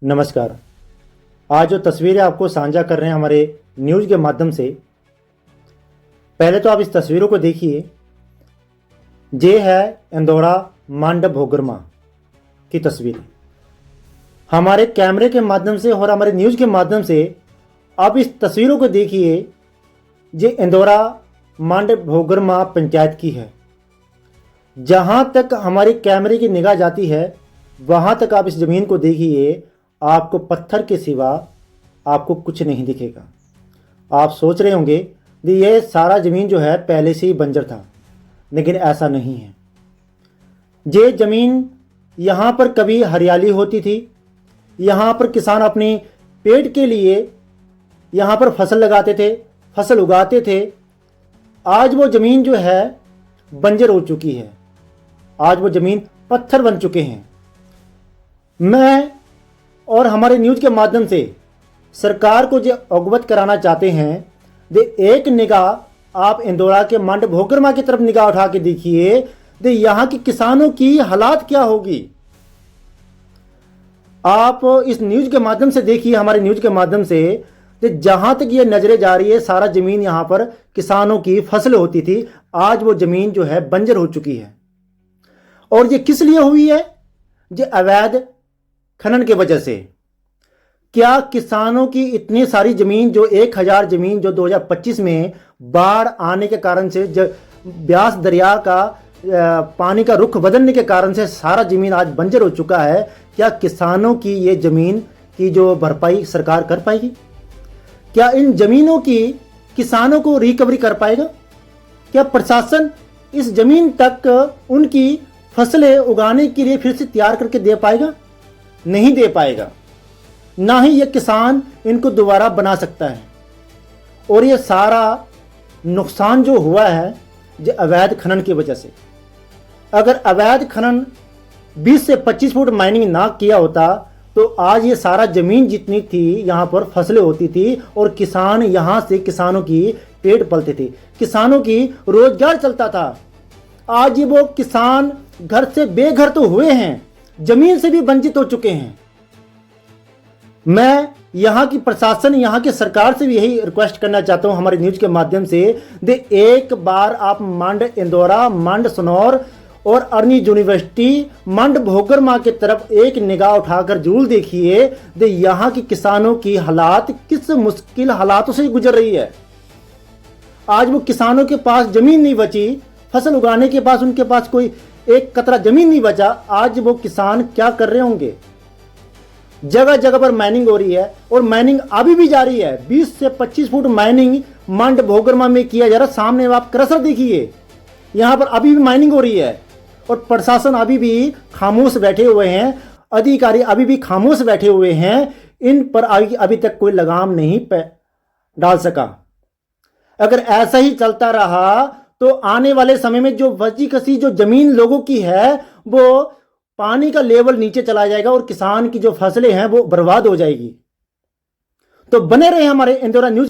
नमस्कार। आज जो तस्वीरें आपको साझा कर रहे हैं हमारे न्यूज़ के माध्यम से, पहले तो आप इस तस्वीरों को देखिए। ये है इंदौरा मांड भोगरमा की तस्वीर। हमारे कैमरे के माध्यम से और हमारे न्यूज़ के माध्यम से आप इस तस्वीरों को देखिए। ये इंदौरा मांड भोगरमा पंचायत की है। जहाँ तक हमारे कैमरे की निगाह जाती है वहाँ तक आप इस ज़मीन को देखिए, आपको पत्थर के सिवा आपको कुछ नहीं दिखेगा। आप सोच रहे होंगे कि ये सारा ज़मीन जो है पहले से ही बंजर था, लेकिन ऐसा नहीं है। ये ज़मीन यहाँ पर कभी हरियाली होती थी, यहाँ पर किसान अपने पेट के लिए यहाँ पर फसल लगाते थे, फसल उगाते थे। आज वो ज़मीन जो है बंजर हो चुकी है, आज वो ज़मीन पत्थर बन चुके हैं। मैं और हमारे न्यूज़ के माध्यम से सरकार को जो अवगत कराना चाहते हैं, दे एक निगाह आप इंदौरा के मांड भोगरमा की तरफ निगाह उठा के देखिए, दे यहाँ के किसानों की हालात क्या होगी। आप इस न्यूज़ के माध्यम से देखिए, हमारे न्यूज़ के माध्यम से, दे जहाँ तक ये नजरें जा रही है सारा ज़मीन यहाँ पर किसानों की फसल होती थी, आज वो ज़मीन जो है बंजर हो चुकी है। और ये किस लिए हुई है? ये अवैध खनन के वजह से। क्या किसानों की इतनी सारी जमीन, जो 1000 जमीन जो 2025 में बाढ़ आने के कारण से, ब्यास दरिया का पानी का रुख बदलने के कारण से सारा जमीन आज बंजर हो चुका है, क्या किसानों की ये जमीन की जो भरपाई सरकार कर पाएगी? क्या इन जमीनों की किसानों को रिकवरी कर पाएगा? क्या प्रशासन इस जमीन तक उनकी फसलें उगाने के लिए फिर से तैयार करके दे पाएगा? नहीं दे पाएगा। ना ही ये किसान इनको दोबारा बना सकता है। और ये सारा नुकसान जो हुआ है ये अवैध खनन की वजह से। अगर अवैध खनन 20 से 25 फुट माइनिंग ना किया होता तो आज ये सारा जमीन जितनी थी यहाँ पर फसलें होती थी और किसान यहाँ से किसानों की पेट पलते थे, किसानों की रोजगार चलता था। आज ये वो किसान घर से बेघर तो हुए हैं, जमीन से भी वंचित हो चुके हैं। मैं यहाँ की प्रशासन, यहाँ की सरकार से भी यही रिक्वेस्ट करना चाहता हूँ हमारे न्यूज़ के माध्यम से, दे एक बार आप मांड इंदौरा, मांड सनौर और अर्नी यूनिवर्सिटी, मांड भोगरमा की तरफ एक निगाह उठाकर जरूर देखिए, दे यहाँ की किसानों की हालात किस मुश्किल हालातों से गुजर रही है। आज वो किसानों के पास जमीन नहीं बची, फसल उगाने के पास उनके पास कोई एक कतरा जमीन नहीं बचा। आज वो किसान क्या कर रहे होंगे? जगह जगह पर माइनिंग हो रही है और माइनिंग अभी भी जारी है। 20 से 25 फुट माइनिंग मांड भोगरमा में किया जा रहा। सामने आप क्रशर देखिए, यहां पर अभी भी माइनिंग हो रही है और प्रशासन अभी भी खामोश बैठे हुए हैं, अधिकारी अभी भी खामोश बैठे हुए हैं। इन पर अभी तक कोई लगाम नहीं डाल सका। अगर ऐसा ही चलता रहा तो आने वाले समय में जो बची कसी जो जमीन लोगों की है वो पानी का लेवल नीचे चला जाएगा और किसान की जो फसलें हैं वो बर्बाद हो जाएगी। तो बने रहे हमारे इंदौरा न्यूज़।